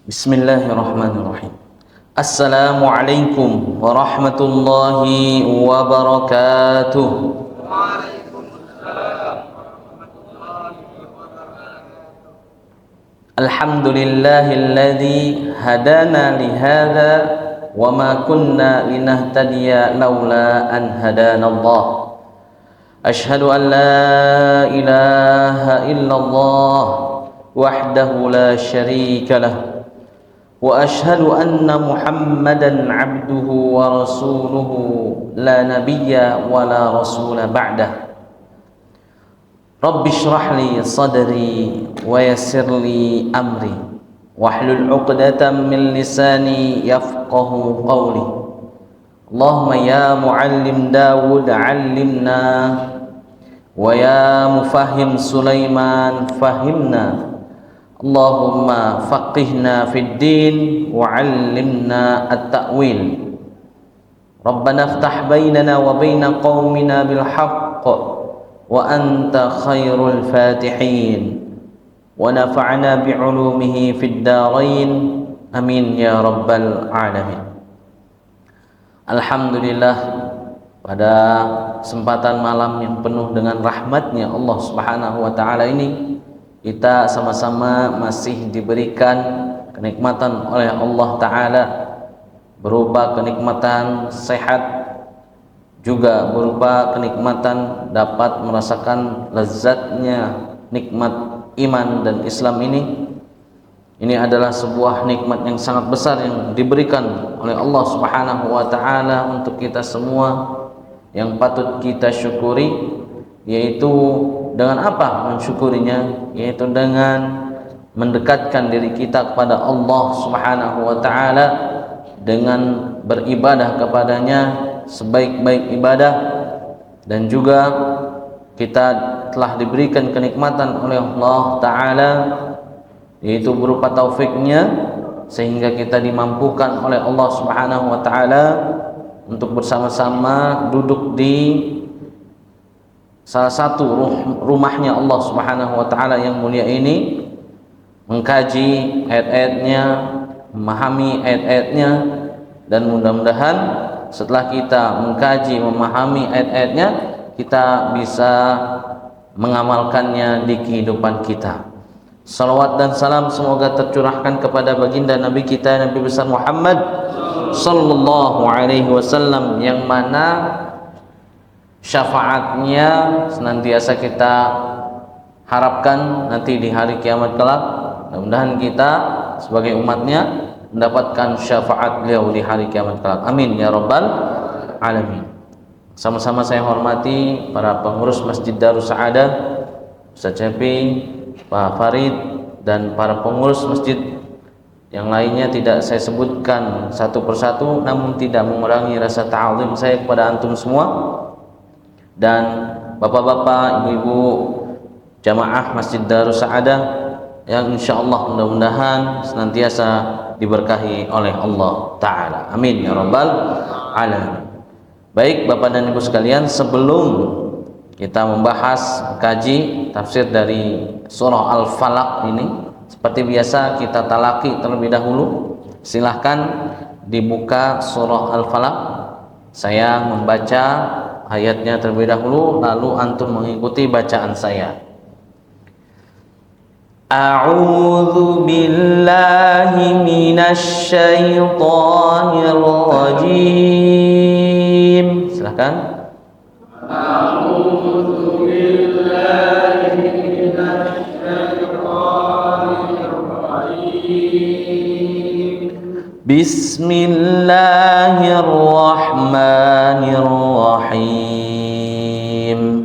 Bismillahirrahmanirrahim. Assalamualaikum warahmatullahi wabarakatuh. Alhamdulillahilladzi hadana lihada wa ma kunna linahtadiya laula an hadanallah. Ashhadu an la ilaha illallah wahdahu la syarika lah. Wa ashhadu anna Muhammadan abduhu wa rasuluhu la nabiyya wa la rasula ba'dah. Rabbi shrah li sadri wa yassir li amri wahlul 'uqdatam min lisani yafqahu qawli. Allahumma ya muallim Dawud 'allimna wa ya mufahhim Sulaiman fahimna. Allahumma faqihna fid din wa 'allimna at-ta'wil. Rabbana iftah bainana wa baina qaumina bil haqq wa anta khairul fatihin wa nafa'na bi 'ulumihi fid darain amin ya rabbal alamin. Alhamdulillah, pada kesempatan malam yang penuh dengan rahmatnya Allah Subhanahu wa ta'ala ini, kita sama-sama masih diberikan kenikmatan oleh Allah Ta'ala, berupa kenikmatan sehat, juga berupa kenikmatan dapat merasakan lezatnya nikmat iman dan Islam ini. Ini adalah sebuah nikmat yang sangat besar yang diberikan oleh Allah Subhanahu wa ta'ala untuk kita semua, yang patut kita syukuri. Yaitu dengan apa mensyukurinya? Yaitu dengan mendekatkan diri kita kepada Allah Subhanahu wa ta'ala dengan beribadah kepadanya sebaik-baik ibadah. Dan juga kita telah diberikan kenikmatan oleh Allah ta'ala, yaitu berupa taufiknya, sehingga kita dimampukan oleh Allah Subhanahu wa ta'ala untuk bersama-sama duduk di salah satu rumahnya Allah Subhanahu wa ta'ala yang mulia ini, mengkaji ayat-ayatnya, memahami ayat-ayatnya, dan mudah-mudahan setelah kita mengkaji, memahami ayat-ayatnya, kita bisa mengamalkannya di kehidupan kita. Salawat dan salam semoga tercurahkan kepada baginda Nabi kita, Nabi besar Muhammad sallallahu alaihi wasallam, yang mana syafaatnya senantiasa kita harapkan nanti di hari kiamat kelak. Mudah-mudahan kita sebagai umatnya mendapatkan syafaat beliau di hari kiamat kelak. Amin ya rabbal alamin. Sama-sama saya hormati para pengurus Masjid Darus Sa'adah, Ustaz Cepi, Pak Farid, dan para pengurus masjid yang lainnya tidak saya sebutkan satu persatu, namun tidak mengurangi rasa ta'zim saya kepada antum semua. Dan bapak-bapak, ibu-ibu jamaah Masjid Darus Sa'adah yang insyaallah mudah-mudahan senantiasa diberkahi oleh Allah Ta'ala. Amin ya rabbal alamin. Baik bapak dan ibu sekalian, sebelum kita membahas kaji tafsir dari surah Al-Falaq ini, seperti biasa kita talaki terlebih dahulu. Silahkan dibuka surah Al-Falaq, saya membaca ayatnya terlebih dahulu, lalu antum mengikuti bacaan saya. A'udzu billahi minasy syaithanir rajim. Silakan. A'udzu billahi minasy syaithanir rajim. Bismillahirrahmanirrahim.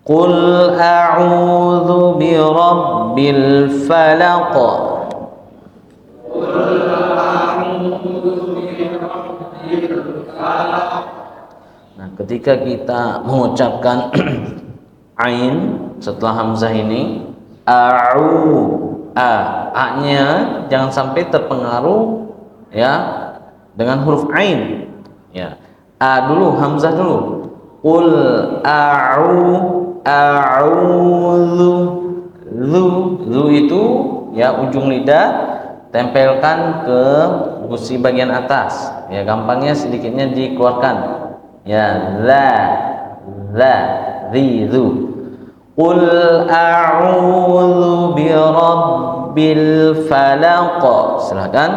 Qul a'udzu birabbil falaq. Nah, ketika kita mengucapkan ain setelah hamzah ini, a-nya jangan sampai terpengaruh ya dengan huruf ain. Ya. A dulu, hamzah dulu. Qul a'udzu. Zu itu ya ujung lidah tempelkan ke gusi bagian atas. Ya gampangnya sedikitnya dikeluarkan. Ya za zu. Qul a'udzu birabbil falaq. Silakan.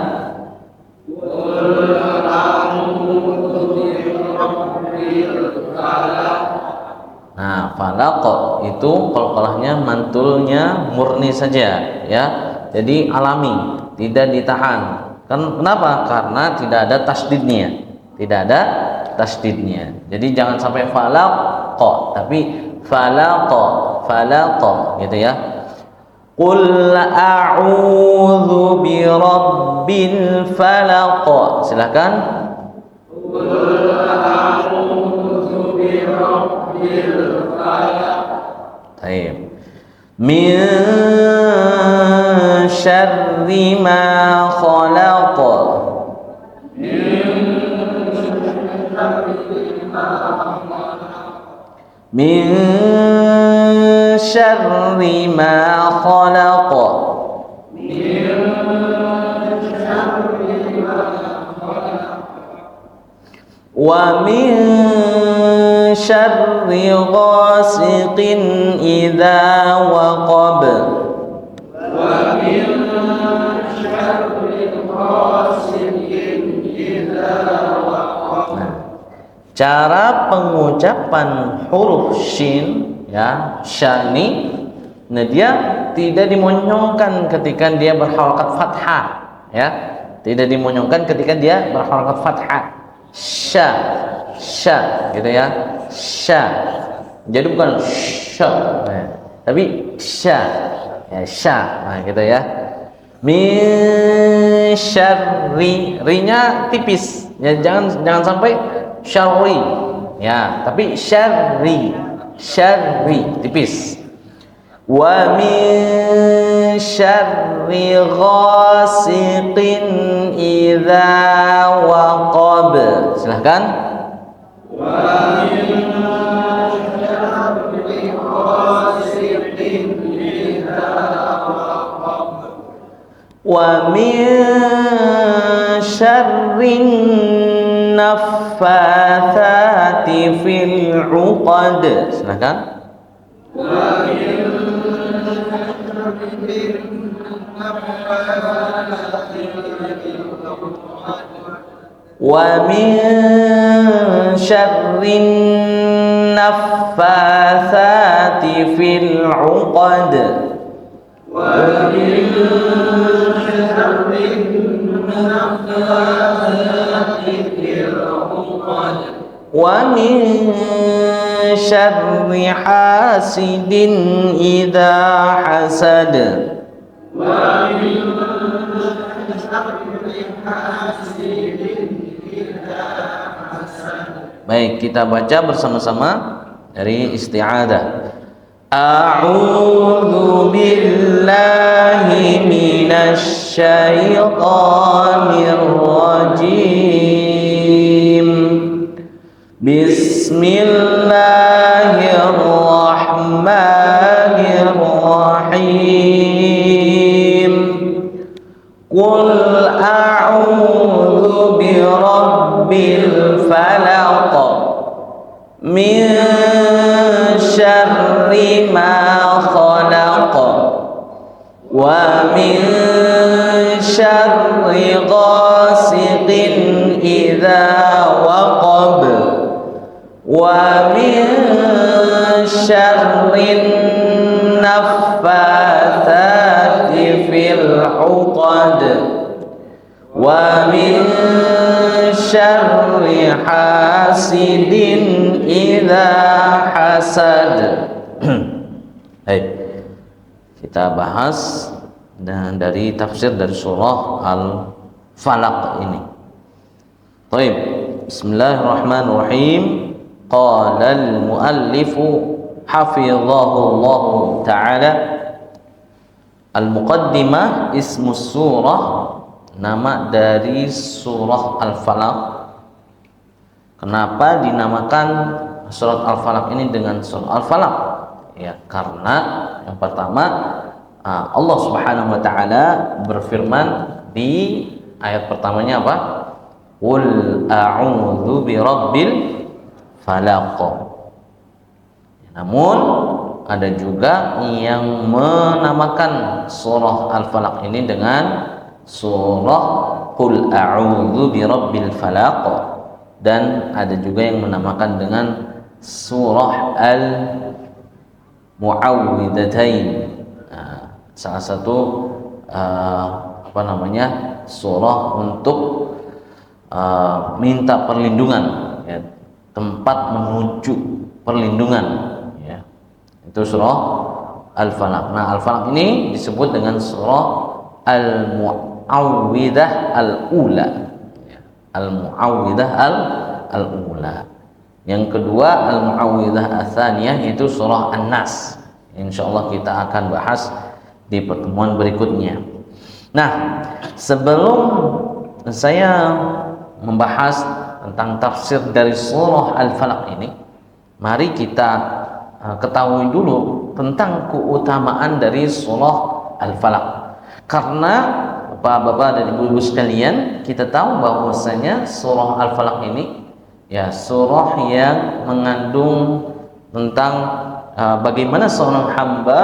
Qul a'udzu birabbil falaq. Nah, falaq itu qalqalahnya mantulnya murni saja ya. Jadi alami, tidak ditahan. Kenapa? Karena tidak ada tasdidnya. Tidak ada tasdidnya. Jadi jangan sampai falaq, tapi falaq gitu ya. Qul a'udzu birabbil falaq. Silakan. Qul a'udzu birabbil falaq. Baik. Min syarri ma khalaq. Min syarri ma khalaq. Wa min syarri ghasiqin idza waqab. Wa min syarri ghasiqin idza waqab. Cara pengucapan huruf shin ya, sya ini nah dia tidak dimonyongkan ketika dia berharakat fathah ya, tidak dimonyongkan ketika dia berharakat fathah. Sya gitu ya, sya. Jadi bukan sya tapi sya ya, sya nah gitu ya. Min syarri, rinya tipis ya, jangan sampai syarri ya, tapi syarri tipis. Wa min syarri ghasiqin idza waqab. Silahkan. Wa min syarri ghasiqin idza waqab. Wa min syarrin naffatsati fil 'uqad. Silakan. Wa min syarrin naffatsati fil 'uqad. Wa min syarrin naffatsati fil 'uqad. Wa min syarri hasidin idza hasad. Wa min syarri hasidin idza hasad. Baik, kita baca bersama-sama dari isti'adzah. A'udzu billahi minasy syaithanir rajim. Bismillahirrahmanirrahim. Qul a'udzu birabbil falaq min syarri ma khalaq wa min syarri ghasiqin idza waqab wa min syarrin naffatsati fil 'uqad wa min syarri hasidin idza hasad. Baik, kita bahas dan dari tafsir dari surah Al-Falaq ini. Baik, bismillahirrahmanirrahim. Qala al-muallifu hafizahullahu ta'ala. Al-muqaddimah ismus surah, nama dari surah Al-Falaq. Kenapa dinamakan surat Al-Falaq ini dengan surat Al-Falaq? Ya, karena yang pertama Allah Subhanahu wa taala berfirman di ayat pertamanya apa? Qul a'udzu birabbil falaq. Namun ada juga yang menamakan surah Al-Falaq ini dengan surah Qul a'udzu birabbil falaq, dan ada juga yang menamakan dengan surah Al-Mu'awwidhatain. Salah satu surah untuk minta perlindungan, ya, tempat menuju perlindungan, ya. Itu surah Al-Falaq. Nah, Al-Falaq ini disebut dengan surah Al-Mu'awwidah Al-Ula, ya. Al-Mu'awwidah Al-Ula. Yang kedua Al-Mu'awwidah Ats-Tsaniyah, yaitu surah An-Nas. Insyaallah kita akan bahas di pertemuan berikutnya. Nah, sebelum saya membahas tentang tafsir dari surah Al-Falaq ini, mari kita ketahui dulu tentang keutamaan dari surah Al-Falaq. Karena Bapak-bapak dan Ibu-ibu sekalian, kita tahu bahwasanya surah Al-Falaq ini, ya, surah yang mengandung tentang bagaimana seorang hamba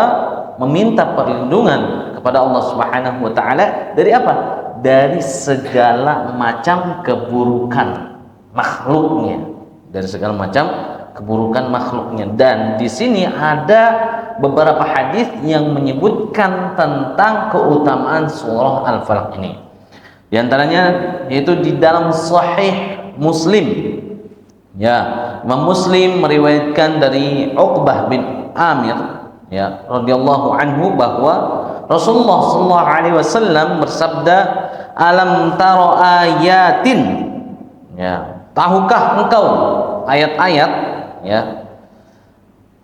meminta perlindungan kepada Allah Subhanahu wa taala dari apa? Dari segala macam keburukan makhluknya, dari segala macam keburukan makhluknya. Dan di sini ada beberapa hadis yang menyebutkan tentang keutamaan surah Al-Falaq ini. Di antaranya yaitu di dalam Sahih Muslim, ya, Imam Muslim meriwayatkan dari Uqbah bin Amir, ya, radhiyallahu anhu, bahwa Rasulullah sallallahu alaihi wasallam bersabda, alam taro ayatin, ya, tahukah engkau ayat-ayat, ya,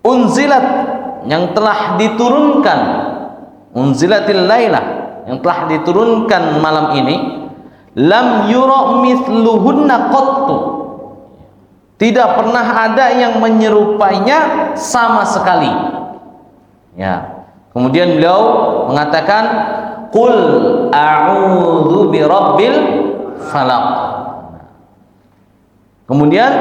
unzilat, yang telah diturunkan, unzilatil lailah, yang telah diturunkan malam ini, lam yura mithluhunna qattu, tidak pernah ada yang menyerupainya sama sekali, ya. Kemudian beliau mengatakan, qul a'udzu birabbil falaq. Kemudian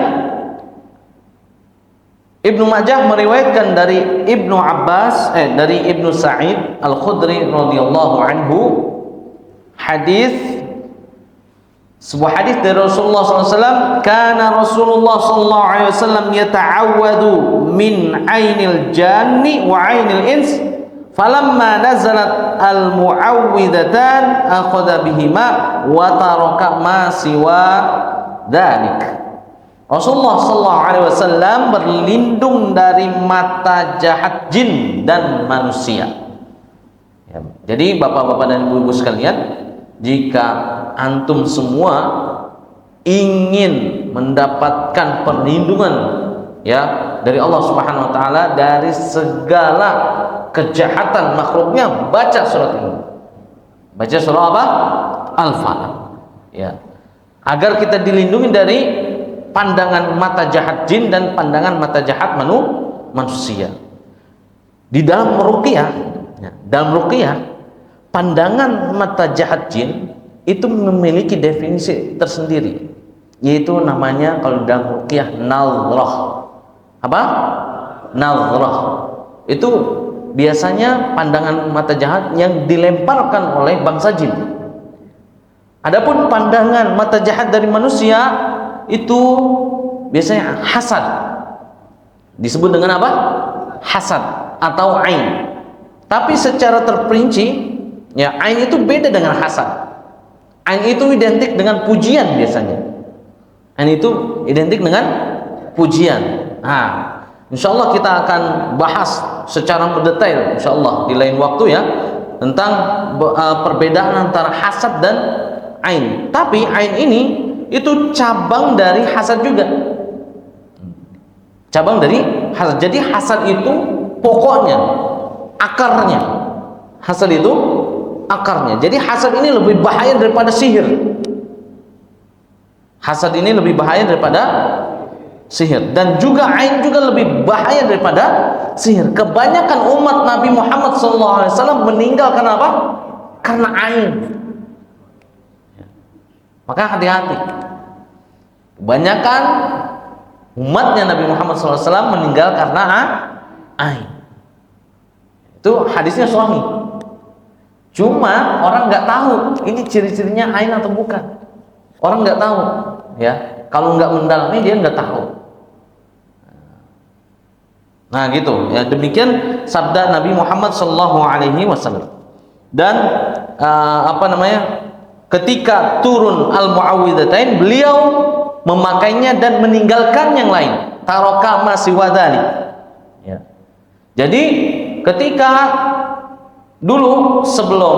Ibnu Majah meriwayatkan dari Ibnu Abbas, dari Ibnu Sa'id Al-Khudri radhiyallahu anhu, sebuah hadis dari Rasulullah SAW, kana Rasulullah sallallahu alaihi wasallam yata'awwadu min ainil janni wa ainil ins, falamma nazalat al-mu'awwidatan akhadha bihima wa taraka ma siwa dzalik. Rasulullah sallallahu alaihi wasallam berlindung dari mata jahat jin dan manusia. Ya, jadi bapak-bapak dan ibu-ibu sekalian, jika antum semua ingin mendapatkan perlindungan, ya, dari Allah Subhanahu wa taala dari segala kejahatan makhluknya, baca surat ini. Baca surah apa? Al-Falaq, ya. Agar kita dilindungi dari pandangan mata jahat jin dan pandangan mata jahat manusia. Di dalam ruqyah, ya, dalam ruqyah, pandangan mata jahat jin itu memiliki definisi tersendiri, yaitu namanya kalau dalam ruqyah nadhrah. Apa? Nadhrah. Itu biasanya pandangan mata jahat yang dilemparkan oleh bangsa jin. Adapun pandangan mata jahat dari manusia itu biasanya hasad. Disebut dengan apa? Hasad atau ain. Tapi secara terperinci, ya, ain itu beda dengan hasad. Ain itu identik dengan pujian biasanya. Ain itu identik dengan pujian. Nah, insyaallah kita akan bahas secara mendetail insyaallah di lain waktu, ya, tentang perbedaan antara hasad dan ain. Tapi ain ini itu cabang dari hasad juga. Cabang dari hasad. Jadi hasad itu pokoknya, akarnya. Hasad itu akarnya. Jadi hasad ini lebih bahaya daripada sihir. Hasad ini lebih bahaya daripada sihir, dan juga ain juga lebih bahaya daripada sihir. Kebanyakan umat Nabi Muhammad SAW meninggal karena apa? Karena ain. Maka hati-hati. Kebanyakan umatnya Nabi Muhammad SAW meninggal karena ain. Itu hadisnya sahih. Cuma orang nggak tahu ini ciri-cirinya ain atau bukan. Orang nggak tahu, ya. Kalau nggak mendalami dia nggak tahu. Nah gitu, ya demikian sabda Nabi Muhammad SAW. Dan ketika turun al-muawwidhatain, beliau memakainya dan meninggalkan yang lain. Taraka ma siwadali. Ya. Jadi ketika dulu sebelum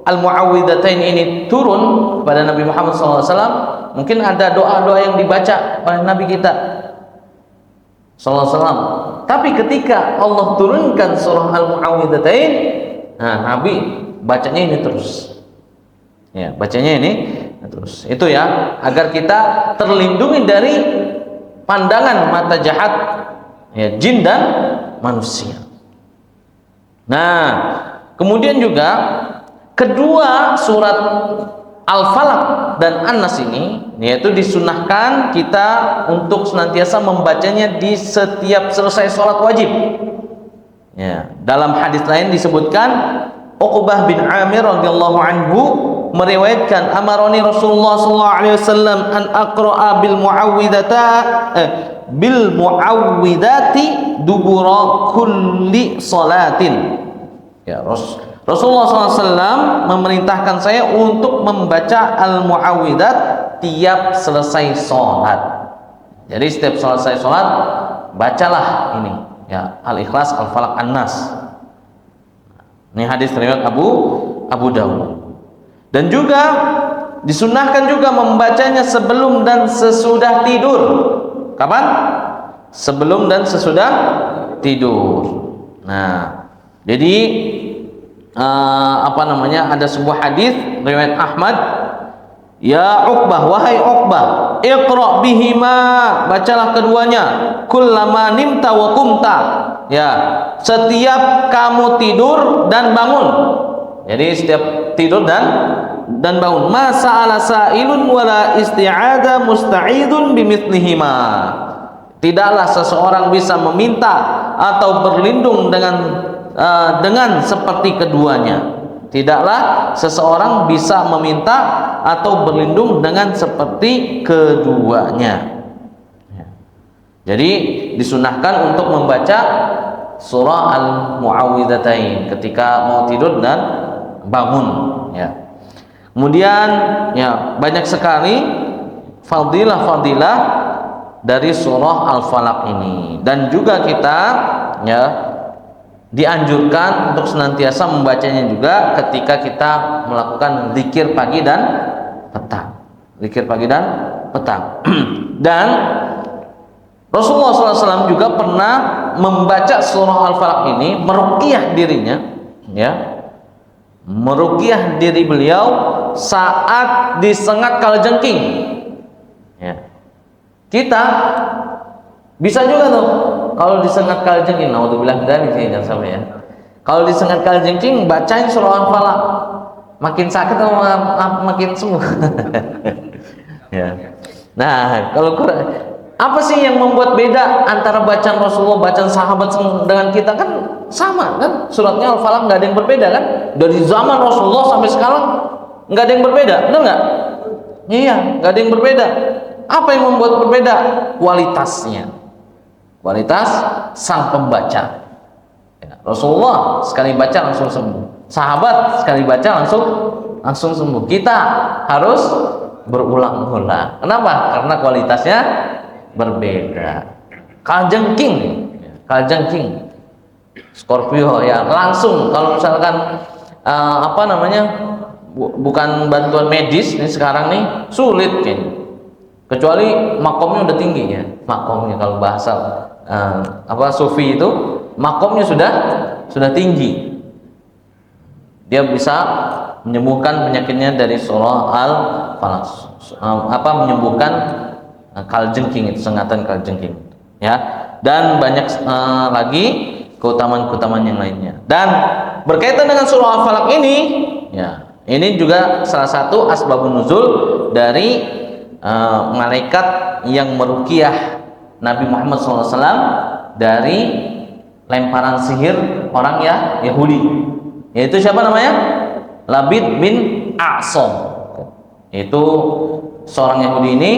al-muawwidhatain ini turun kepada Nabi Muhammad SAW, mungkin ada doa-doa yang dibaca oleh Nabi kita SAW. Tapi ketika Allah turunkan surah al-muawwidhatain, nah Nabi bacanya ini terus. Ya, bacanya ini terus. Itu ya, agar kita terlindungi dari pandangan mata jahat, ya, jin dan manusia. Nah, kemudian juga kedua surat Al-Falaq dan An-Nas ini, yaitu disunahkan kita untuk senantiasa membacanya di setiap selesai sholat wajib. Ya, dalam hadis lain disebutkan, Uqbah bin Amir radhiyallahu anhu meriwayatkan, amaroni Rasulullah sallallahu alaihi wasallam an aqra'a bil muawwidati dubura kulli salatin. Ya, Rasulullah SAW memerintahkan saya untuk membaca al-muawwidat tiap selesai sholat. Jadi setiap selesai sholat bacalah ini, ya, Al-Ikhlas, Al-Falaq, An-Nas. Ini hadis riwayat Abu Dawud. Dan juga disunahkan juga membacanya sebelum dan sesudah tidur. Kapan? Sebelum dan sesudah tidur. Nah, jadi ada sebuah hadis riwayat Ahmad, ya Uqbah, wahai Uqbah, iqra bihima, bacalah keduanya, kullama nimta wa qumta, ya, setiap kamu tidur dan bangun. Jadi setiap tidur dan bangun. Ma sa'ala sa'ilun wala isti'adha musta'idun bimithlihima. Tidaklah seseorang bisa meminta atau berlindung dengan seperti keduanya. Tidaklah seseorang bisa meminta atau berlindung dengan seperti keduanya. Jadi disunahkan untuk membaca surah al-muawwidhatain ketika mau tidur dan bangun, ya. Kemudian, ya, banyak sekali fadilah-fadilah dari surah Al-Falaq ini, dan juga kita, ya, dianjurkan untuk senantiasa membacanya juga ketika kita melakukan zikir pagi dan petang. Zikir pagi dan petang. Dan Rasulullah SAW juga pernah membaca surah Al-Falaq ini, meruqyah dirinya, ya, meruqyah diri beliau saat disengat kalajengking. Ya. Kita bisa juga tuh kalau disengat kalajengking, naudzubillah dari sini, jangan sampai, ya. Kalau disengat kalajengking, bacain surah Al-Falaq. Makin sakit atau makin sembuh? Ya. Nah, kalau apa sih yang membuat beda antara bacaan Rasulullah, bacaan sahabat dengan kita? Kan sama kan, suratnya Al-Falaq nggak ada yang berbeda kan, dari zaman Rasulullah sampai sekarang nggak ada yang berbeda, benar nggak? Iya, nggak ada yang berbeda. Apa yang membuat berbeda? Kualitasnya, kualitas sang pembaca. Ya, Rasulullah sekali baca langsung sembuh, sahabat sekali baca langsung sembuh. Kita harus berulang-ulang. Kenapa? Karena kualitasnya berbeda. Kalajengking, Scorpio, ya, langsung kalau misalkan bukan bantuan medis nih sekarang nih, sulit kayaknya. Kecuali makomnya udah tinggi, ya. Makomnya kalau bahasa sufi itu makomnya sudah tinggi. Dia bisa menyembuhkan penyakitnya dari surah Al-Falaq. Menyembuhkan kalajengking, itu sengatan kalajengking, ya. Dan banyak lagi keutamaan-keutamaan yang lainnya. Dan berkaitan dengan surah Al-Falaq ini, ya, ini juga salah satu asbabun nuzul dari malaikat yang meruqyah Nabi Muhammad SAW dari lemparan sihir orang Yahudi. Yaitu siapa namanya? Labid bin A'sam. Itu seorang Yahudi ini,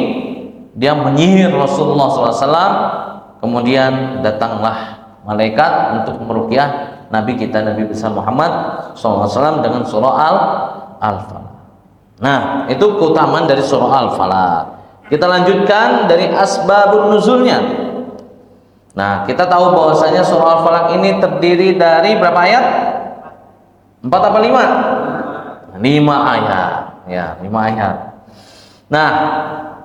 dia menyihir Rasulullah SAW. Kemudian datanglah malaikat untuk meruqyah Nabi kita, Nabi besar Muhammad SAW dengan surah Al-Falaq. Nah, itu keutamaan dari surah Al-Falaq. Kita lanjutkan dari asbabun nuzulnya. Nah, kita tahu bahwasanya surah Al-Falaq ini terdiri dari berapa ayat? 4 apa 5? 5 ayat. Ya, 5 ayat. Nah,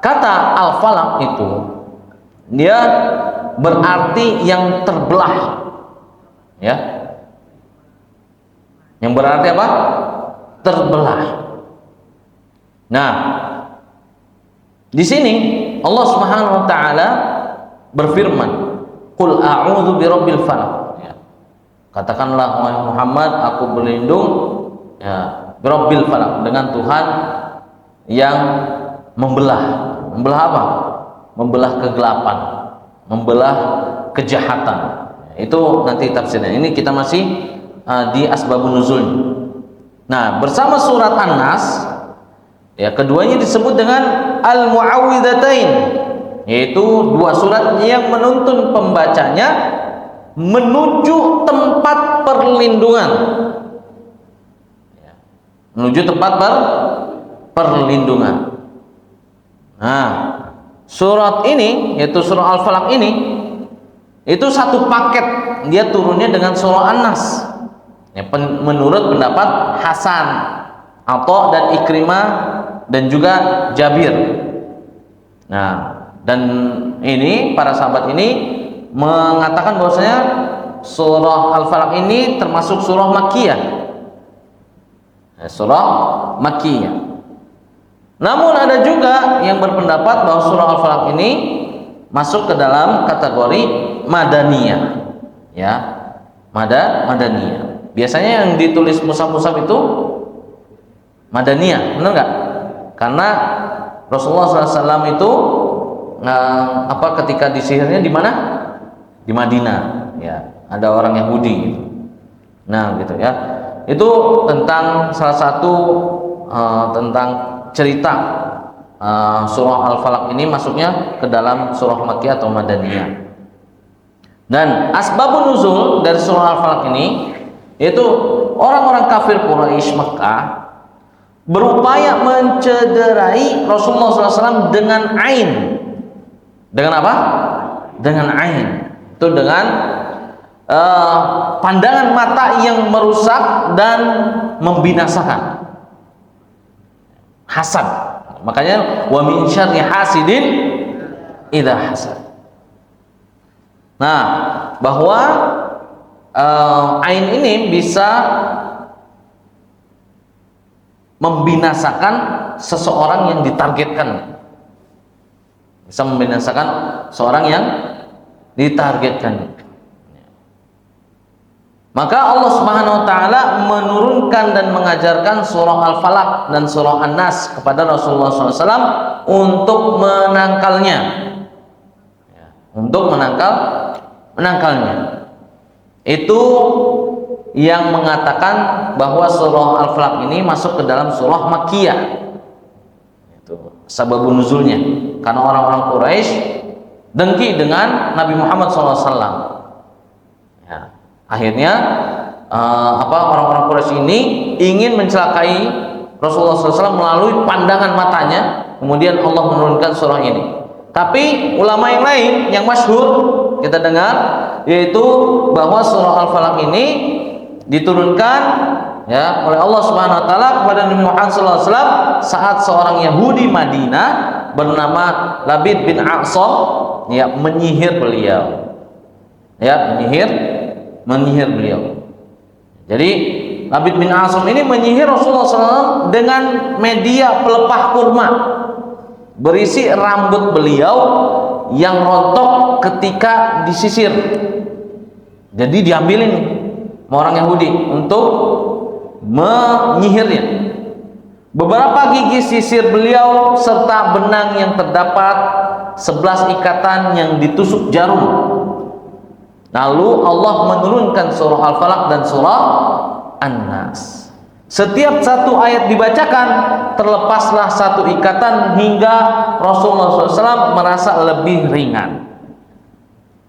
kata Al-Falaq itu dia berarti yang terbelah. Ya. Yang berarti apa? Terbelah. Nah, di sini Allah Subhanahu wa taala berfirman, "Qul a'udzu birabbil falaq." Ya. Katakanlah wahai Muhammad, aku berlindung ya, birabbil falaq, dengan Tuhan yang membelah. Membelah apa? Membelah kegelapan, membelah kejahatan. Itu nanti tafsirnya. Ini kita masih di asbabun nuzul. Nah, bersama surat An-Nas, ya, keduanya disebut dengan Al-Mu'awwidhatain, yaitu dua surat yang menuntun pembacanya menuju tempat perlindungan. Menuju tempat perlindungan. Nah, surat ini, yaitu surah Al-Falaq ini, itu satu paket, dia turunnya dengan surah An-Nas. Ya, menurut pendapat Hasan, Atha dan Ikrimah dan juga Jabir. Nah, dan ini para sahabat ini mengatakan bahwasanya surah Al-Falaq ini termasuk surah Makkiyah. Surah Makkiyah. Namun ada juga yang berpendapat bahwa surah Al-Falaq ini masuk ke dalam kategori Madaniyah. Ya, Madaniyah. Biasanya yang ditulis mushaf-mushaf itu Madaniyah, benar nggak? Karena Rasulullah SAW itu ketika disihirnya di mana? Di Madinah. Ya, ada orang Yahudi. Gitu. Nah, gitu ya. Itu tentang salah satu tentang cerita surah Al-Falaq ini masuknya ke dalam surah Makkiyah atau Madaniyah. Dan asbabun nuzul dari surah Al-Falaq ini yaitu orang-orang kafir Quraisy Mekah berupaya mencederai Rasulullah SAW dengan ain. Dengan apa? Dengan ain. Itu dengan pandangan mata yang merusak dan membinasakan. Hasad. Makanya wa min syarri hasidin idza hasad. Nah, bahwa ain ini bisa membinasakan seseorang yang ditargetkan. Bisa membinasakan seorang yang ditargetkan. Maka Allah Subhanahu wa taala menurunkan dan mengajarkan surah Al-Falaq dan surah An-Nas kepada Rasulullah SAW untuk menangkalnya. Untuk menangkalnya. Itu yang mengatakan bahwa surah Al-Falaq ini masuk ke dalam surah Makkiyah. Itu sababun nuzulnya. Karena orang-orang Quraisy dengki dengan Nabi Muhammad SAW. Ya. Akhirnya orang-orang Quraisy ini ingin mencelakai Rasulullah SAW melalui pandangan matanya. Kemudian Allah menurunkan surah ini. Tapi ulama yang lain yang masyhur kita dengar yaitu bahwa surah Al-Falaq ini diturunkan ya oleh Allah Subhanahu wa taala kepada Nabi Muhammad SAW saat seorang Yahudi Madinah bernama Labid bin A'sam ya menyihir beliau. Ya, menyihir beliau. Jadi Labid bin Asam ini menyihir Rasulullah SAW dengan media pelepah kurma berisi rambut beliau yang rontok ketika disisir. Jadi diambilin orang Yahudi untuk menyihirnya. Beberapa gigi sisir beliau serta benang yang terdapat 11 ikatan yang ditusuk jarum. Lalu Allah menurunkan surah Al-Falaq dan surah An-Nas. Setiap satu ayat dibacakan, terlepaslah satu ikatan hingga Rasulullah SAW merasa lebih ringan.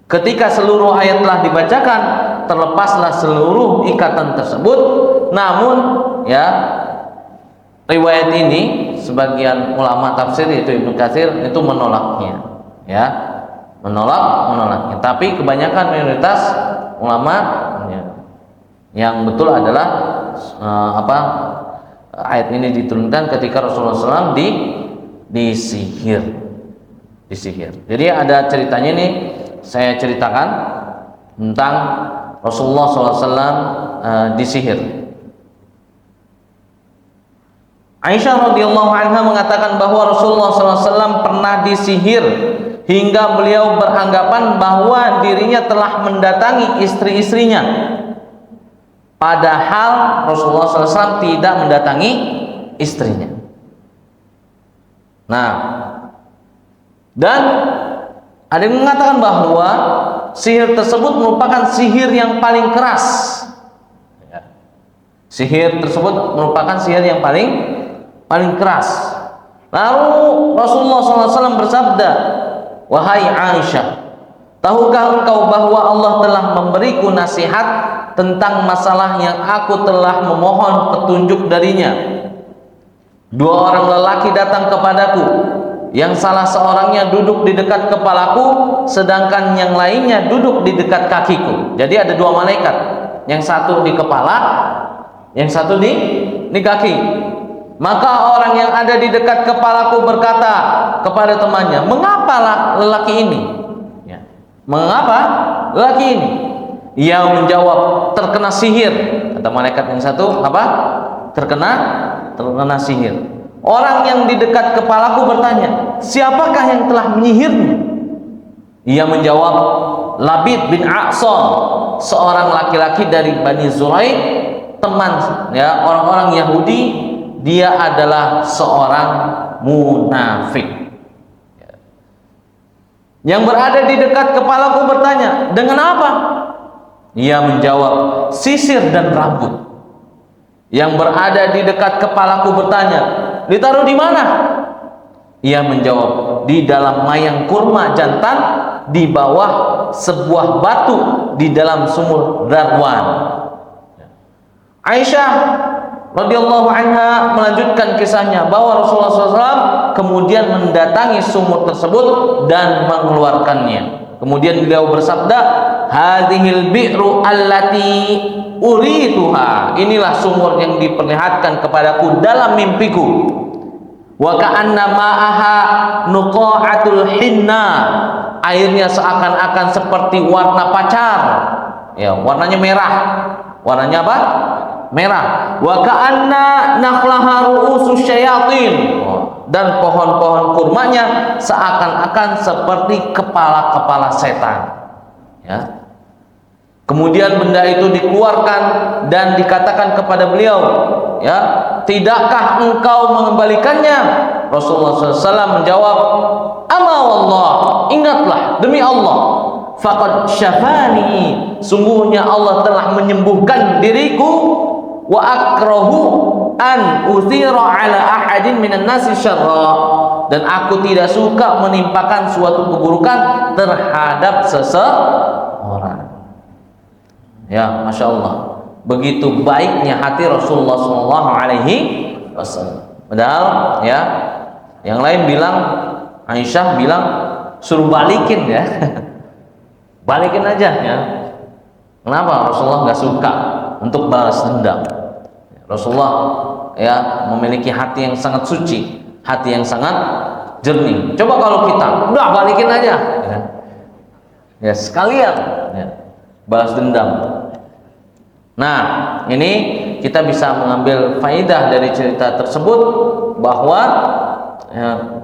Ketika seluruh ayat telah dibacakan, terlepaslah seluruh ikatan tersebut. Namun, ya, riwayat ini sebagian ulama tafsir yaitu Ibnu Katsir itu menolaknya, ya, menolaknya. Tapi kebanyakan mayoritas ulama ya, yang betul adalah ayat ini diturunkan ketika Rasulullah SAW disihir. Jadi ada ceritanya nih, saya ceritakan tentang Rasulullah SAW disihir. Aisyah radhiyallahu anha mengatakan bahwa Rasulullah SAW pernah disihir hingga beliau beranggapan bahwa dirinya telah mendatangi istri-istrinya, padahal Rasulullah SAW tidak mendatangi istrinya. Nah, dan ada yang mengatakan bahwa sihir tersebut merupakan sihir yang paling keras. Sihir tersebut merupakan sihir yang paling keras. Lalu Rasulullah SAW bersabda, "Wahai Aisyah, tahukah engkau bahwa Allah telah memberiku nasihat tentang masalah yang aku telah memohon petunjuk darinya? Dua orang lelaki datang kepadaku, yang salah seorangnya duduk di dekat kepalaku, sedangkan yang lainnya duduk di dekat kakiku." Jadi ada dua malaikat, yang satu di kepala, yang satu di kaki. Maka orang yang ada di dekat kepalaku berkata kepada temannya, "Mengapa lelaki ini? Ya. Mengapa lelaki ini?" Ia menjawab, "Terkena sihir." Kata malaikat yang satu, apa? Terkena sihir. Orang yang di dekat kepalaku bertanya, "Siapakah yang telah menyihirmu?" Ia menjawab, "Labid bin A'sam, seorang laki-laki dari Bani Zuraik, teman ya orang-orang Yahudi. Dia adalah seorang munafik." Yang berada di dekat kepalaku bertanya, "Dengan apa?" Ia menjawab, "Sisir dan rambut." Yang berada di dekat kepalaku bertanya, "Ditaruh di mana?" Ia menjawab, "Di dalam mayang kurma jantan, di bawah sebuah batu di dalam sumur Darwan." Aisyah radhiyallahu anha melanjutkan kisahnya bahwa Rasulullah SAW kemudian mendatangi sumur tersebut dan mengeluarkannya. Kemudian beliau bersabda, "Hadhil bi'ru allati urituha." Inilah sumur yang diperlihatkan kepadaku dalam mimpiku. Wa ka'anna ma'aha nuqa'atul hinna. Airnya seakan-akan seperti warna pacar. Ya, warnanya merah. Warnanya apa? Merah. Wa ka'anna nakhlaha ru'usus syayatin. Dan pohon-pohon kurmanya seakan-akan seperti kepala-kepala setan. Ya. Kemudian benda itu dikeluarkan dan dikatakan kepada beliau, ya, "Tidakkah engkau mengembalikannya?" Rasulullah SAW menjawab, "Ama wallah, ingatlah demi Allah, faqad syafani, sungguhnya Allah telah menyembuhkan diriku, wa akrahu an uthira ala ahadin minan nasi syarra, dan aku tidak suka menimpakan suatu keburukan terhadap seseorang." Ya, masya Allah, begitu baiknya hati Rasulullah SAW. Padahal, ya, yang lain bilang, Aisyah bilang, suruh balikin ya, balikin aja ya. Kenapa Rasulullah nggak suka untuk balas dendam? Rasulullah ya memiliki hati yang sangat suci, hati yang sangat jernih. Coba kalau kita udah balikin aja, ya sekalian ya, balas dendam. Nah, ini kita bisa mengambil faidah dari cerita tersebut bahwa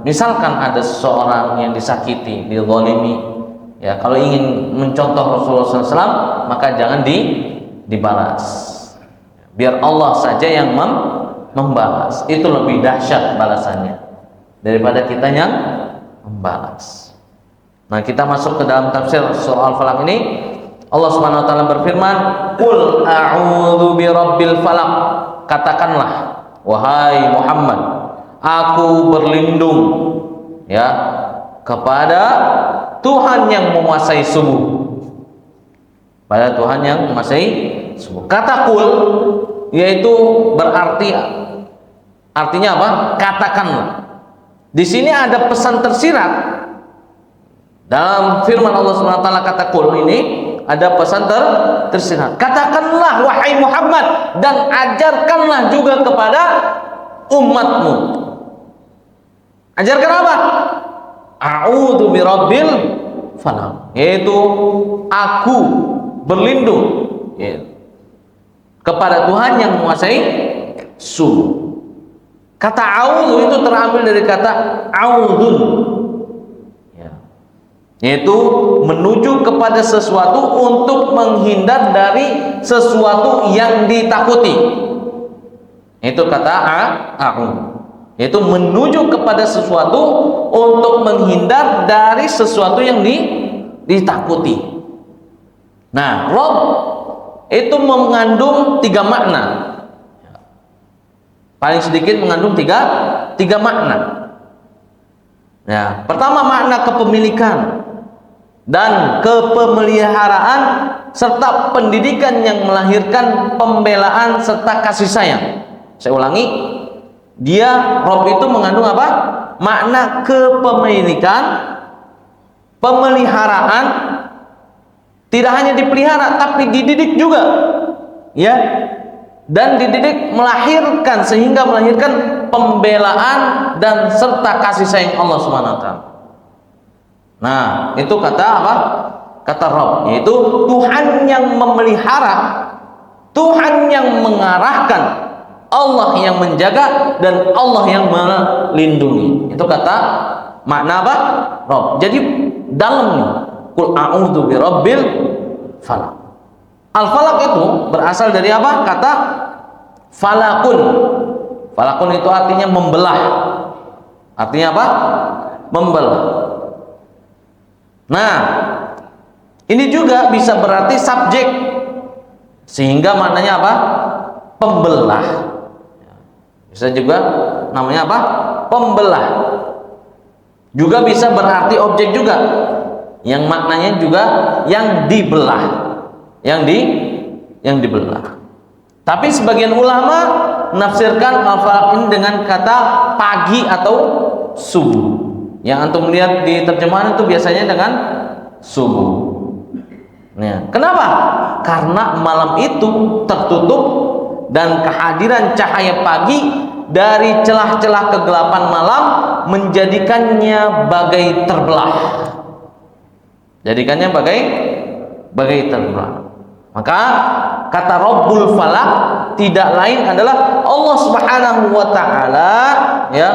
misalkan ada seseorang yang disakiti, dizalimi, ya kalau ingin mencontoh Rasulullah SAW maka jangan dibalas. Biar Allah saja yang membalas. Itu lebih dahsyat balasannya daripada kita yang membalas. Nah, kita masuk ke dalam tafsir surah Al-Falaq ini. Allah Subhanahu wa taala berfirman, "Qul a'udzu birabbil falaq." Katakanlah, wahai Muhammad, aku berlindung ya kepada Tuhan yang menguasai subuh. Pada Tuhan yang menguasai subuh. Kata qul yaitu berarti artinya apa? Katakanlah. Di sini ada pesan tersirat dalam firman Allah Subhanahu wa taala. Kata qul ini ada pesan tersirat. Katakanlah wahai Muhammad, dan ajarkanlah juga kepada umatmu. Ajarkan apa? A'udzu birabbil falaq, yaitu aku berlindung kepada Tuhan yang menguasai subuh. Kata a'udzu itu terambil dari kata a'udzun, yaitu menuju kepada sesuatu untuk menghindar dari sesuatu yang ditakuti. Itu kata a'udzu, yaitu menuju kepada sesuatu untuk menghindar dari sesuatu yang ditakuti. Nah, Rabb itu mengandung 3 makna. Paling sedikit mengandung tiga makna. Ya, pertama makna kepemilikan dan kepemeliharaan serta pendidikan yang melahirkan pembelaan serta kasih sayang. Saya ulangi, dia Rabb itu mengandung apa? Makna kepemilikan, pemeliharaan, tidak hanya dipelihara tapi dididik juga, ya, dan dididik melahirkan, sehingga melahirkan pembelaan dan serta kasih sayang Allah Subhanahu wa taala. Nah, itu kata apa? Kata Rabb, yaitu Tuhan yang memelihara, Tuhan yang mengarahkan, Allah yang menjaga, dan Allah yang melindungi. Itu kata makna apa? Rabb. Jadi dalamnya qul a'udzu birabbil falaq. Al-falaq itu berasal dari apa? Kata falakun. Falakun itu artinya membelah. Artinya apa? Membelah. Nah, ini juga bisa berarti subjek, sehingga maknanya apa? Pembelah. Bisa juga namanya apa? Pembelah. Juga bisa berarti objek juga, yang maknanya juga yang dibelah, yang dibelah. Tapi sebagian ulama menafsirkan al-falaq ini dengan kata pagi atau subuh. Yang antum lihat di terjemahan itu biasanya dengan subuh. Nah, kenapa? Karena malam itu tertutup dan kehadiran cahaya pagi dari celah-celah kegelapan malam menjadikannya bagai terbelah. Jadikannya bagai terbelah. Maka kata Rabbul Falaq tidak lain adalah Allah Subhanahu wa taala, ya,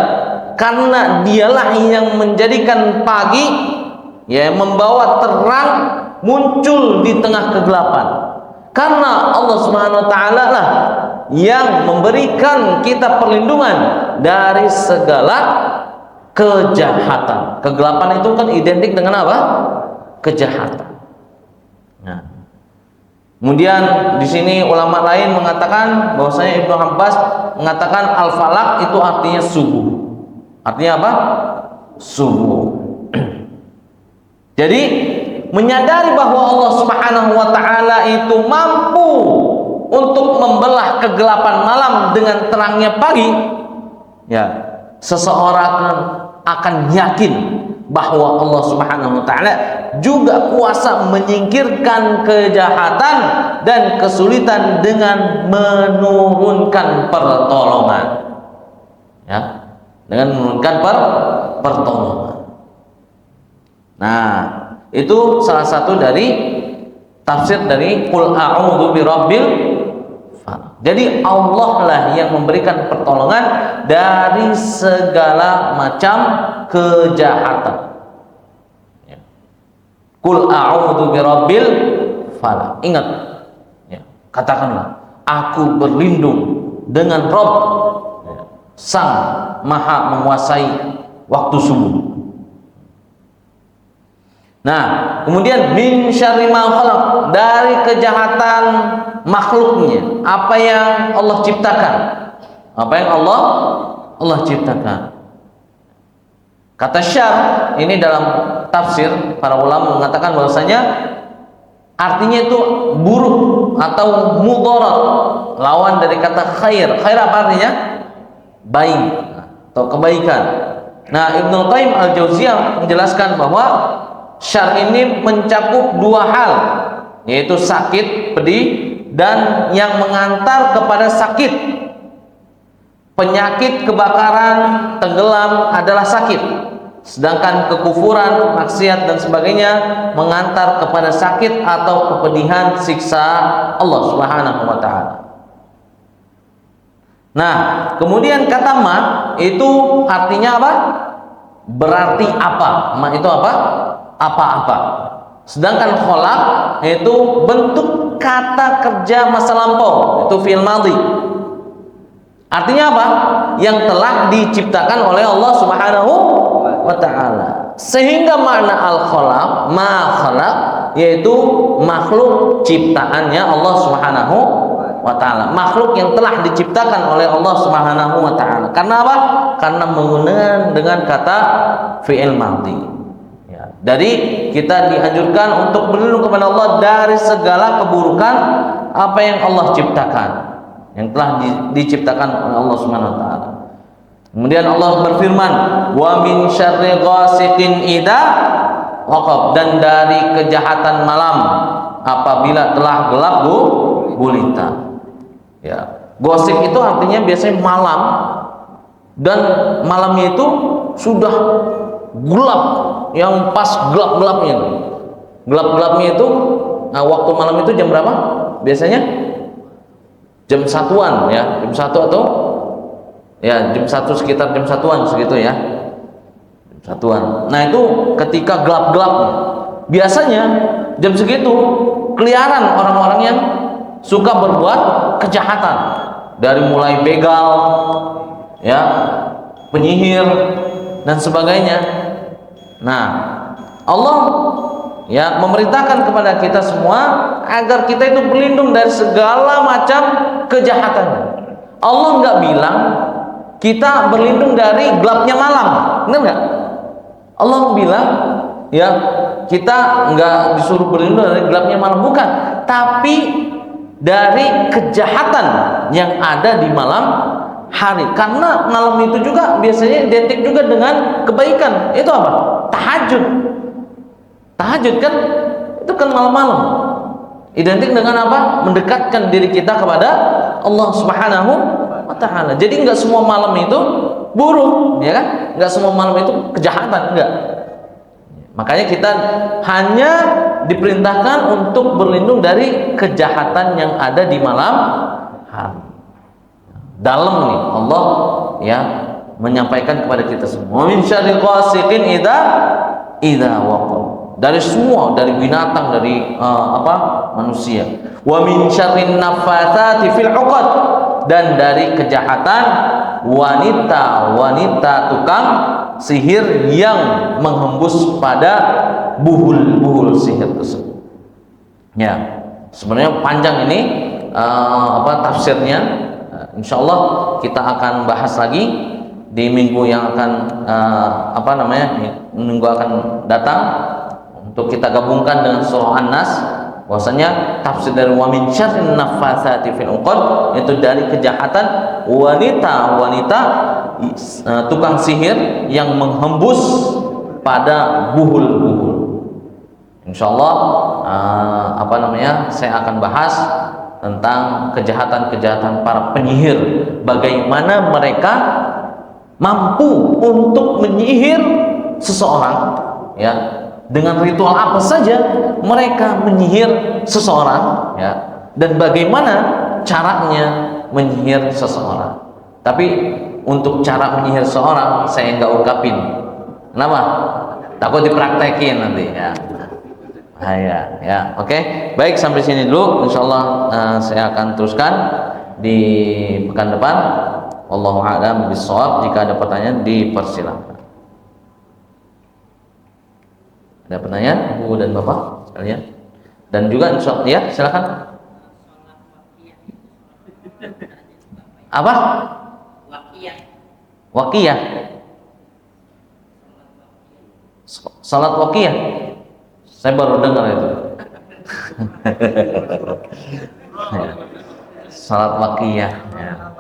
karena dialah yang menjadikan pagi, ya, membawa terang muncul di tengah kegelapan. Karena Allah Subhanahu wa taala lah yang memberikan kita perlindungan dari segala kejahatan. Kegelapan itu kan identik dengan apa? Kejahatan. Nah, kemudian di sini ulama lain mengatakan bahwasanya Ibnu Abbas mengatakan al-falaq itu artinya subuh. Artinya apa? Subuh. Jadi menyadari bahwa Allah Subhanahu wa taala itu mampu untuk membelah kegelapan malam dengan terangnya pagi, ya, seseorang akan yakin bahwa Allah Subhanahu wa taala juga kuasa menyingkirkan kejahatan dan kesulitan dengan menurunkan pertolongan, ya, dengan menurunkan pertolongan. Nah, itu salah satu dari tafsir dari qul a'udzu birabbil falaq. Jadi Allah lah yang memberikan pertolongan dari segala macam kejahatan. Qul a'udzu birabbil falaq. Ingat, ya, katakanlah, aku berlindung dengan Rabb, ya, Sang Maha menguasai waktu subuh. Nah, kemudian min syarri ma khalaq, dari kejahatan makhluknya, apa yang Allah ciptakan. Apa yang Allah ciptakan. Kata syar ini dalam tafsir para ulama mengatakan bahwasanya artinya itu buruk atau mudarat, lawan dari kata khair. Khair apa artinya? Baik atau kebaikan. Nah, Ibnu Qayyim Al-Jauziyah menjelaskan bahwa syar ini mencakup dua hal, yaitu sakit, pedih, dan yang mengantar kepada sakit. Penyakit, kebakaran, tenggelam adalah sakit, sedangkan kekufuran, maksiat dan sebagainya mengantar kepada sakit atau kepedihan, siksa Allah Subhanahu wa taala. Nah, kemudian kata ma itu artinya apa? Berarti apa? Ma itu apa? Apa-apa. Sedangkan kholaq itu bentuk kata kerja masa lampau, itu fi'il madhi. Artinya apa? Yang telah diciptakan oleh Allah Subhanahu wa taala. Sehingga makna al-khalaq, ma khalaq, yaitu makhluk ciptaannya Allah Subhanahu wa taala. Makhluk yang telah diciptakan oleh Allah Subhanahu wa taala. Karena apa? Karena menggunakan dengan kata fi'il madhi. Ya. Jadi kita dianjurkan untuk berlindung kepada Allah dari segala keburukan apa yang Allah ciptakan, yang telah diciptakan oleh Allah Subhanahu wa taala. Kemudian Allah berfirman, "Wa min syarri ghasiqin idza waqab," dan dari kejahatan malam apabila telah gelap gulita. Ya, ghasik itu artinya biasanya malam, dan malamnya itu sudah gelap, yang pas gelap-gelapnya. Gelap-gelapnya itu, nah, waktu malam itu jam berapa? Biasanya jam satuan, ya, jam satu atau ya jam satu, sekitar jam satuan segitu ya, jam satuan. Nah, itu ketika gelap-gelap, biasanya jam segitu keliaran orang-orang yang suka berbuat kejahatan, dari mulai begal, ya, penyihir dan sebagainya. Nah, Allah ya memerintahkan kepada kita semua agar kita itu berlindung dari segala macam kejahatan. Allah nggak bilang kita berlindung dari gelapnya malam, benar nggak? Allah bilang ya kita nggak disuruh berlindung dari gelapnya malam, bukan, tapi dari kejahatan yang ada di malam hari. Karena malam itu juga biasanya identik juga dengan kebaikan. Itu apa? Tahajud. Tahajud kan itu kan malam-malam. Identik dengan apa? Mendekatkan diri kita kepada Allah Subhanahu wa taala. Jadi enggak semua malam itu buruk, ya kan? Enggak semua malam itu kejahatan, enggak. Makanya kita hanya diperintahkan untuk berlindung dari kejahatan yang ada di malam hari. Dalam nih Allah ya menyampaikan kepada kita semua, min syarri ghasiqin idza waqab, dari semua, dari binatang, dari manusia. Wa min syarrin naffatsati fil 'uqad, dan dari kejahatan wanita tukang sihir yang menghembus pada buhul sihir tersebut. Ya, sebenarnya panjang ini tafsirnya. Insyaallah kita akan bahas lagi di minggu yang akan minggu akan datang, untuk kita gabungkan dengan surah An-Nas. Bahwasanya tafsir dari wa min syarrin naffatsati fil 'uqad itu dari kejahatan wanita tukang sihir yang menghembus pada buhul. Insyaallah saya akan bahas tentang kejahatan-kejahatan para penyihir, bagaimana mereka mampu untuk menyihir seseorang, ya, dengan ritual apa saja mereka menyihir seseorang, ya, dan bagaimana caranya menyihir seseorang. Tapi untuk cara menyihir seseorang saya nggak ungkapin. Kenapa? Takut dipraktekin nanti ya. Ya. Oke. Baik, sampai sini dulu. Insyaallah saya akan teruskan di pekan depan. Wallahu a'lam bishawab. Jika ada pertanyaan dipersilakan. Ada pertanyaan Bu dan Bapak sekalian? Dan juga insyaallah ya, silakan. Apa? Waqiyah. Salat waqiyah. Saya baru dengar itu. Salat waqiyah. Ya.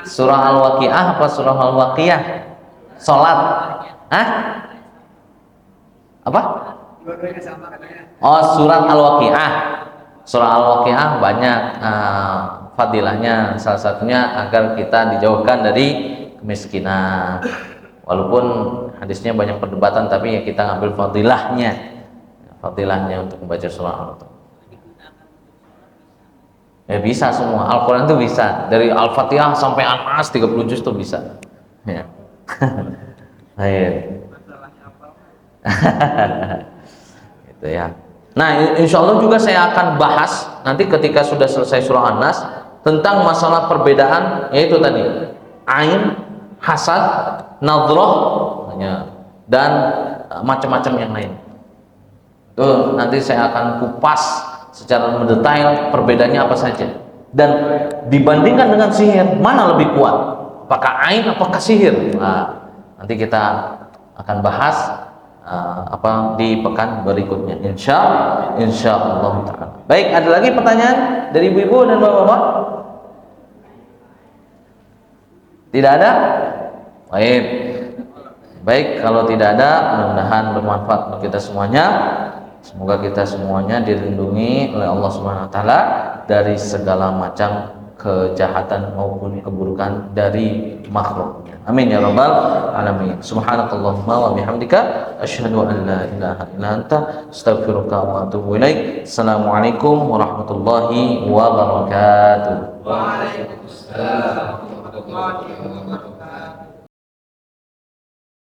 Surah Al-Waqiah apa surah Al-Waqiyah? Salat. Hah? Apa? Oh, surat Al-Waqiah. Surah Al-Waqiah banyak fadilahnya, salah satunya agar kita dijauhkan dari kemiskinan. Walaupun hadisnya banyak perdebatan, tapi ya kita ngambil fadilahnya untuk membaca surah Al-Waqiah. Ya bisa semua, Al-Quran itu bisa, dari Al-Fatihah sampai An-Nas 30 juz itu bisa ya. Gitu ya. Nah, insya Allah juga saya akan bahas nanti ketika sudah selesai surah An-Nas tentang masalah perbedaan, yaitu tadi ain, hasad, nadhrah dan macam-macam yang lain. Tuh nanti saya akan kupas secara mendetail perbedaannya apa saja, dan dibandingkan dengan sihir mana lebih kuat, apakah ain apakah sihir. Nah, nanti kita akan bahas di pekan berikutnya insya Allah ta'ala. Baik, ada lagi pertanyaan dari ibu-ibu dan bapak-bapak? Tidak ada? Baik, kalau tidak ada, mudah-mudahan bermanfaat untuk kita semuanya. Semoga kita semuanya dilindungi oleh Allah Subhanahu wa taala dari segala macam kejahatan maupun keburukan dari makhluk. Amin ya rabbal alamin. Subhanakallahumma wa bihamdika asyhadu an la ilaha illa anta astaghfiruka wa atubu ilaik. Assalamualaikum warahmatullahi wabarakatuh. Waalaikumsalam warahmatullahi wabarakatuh.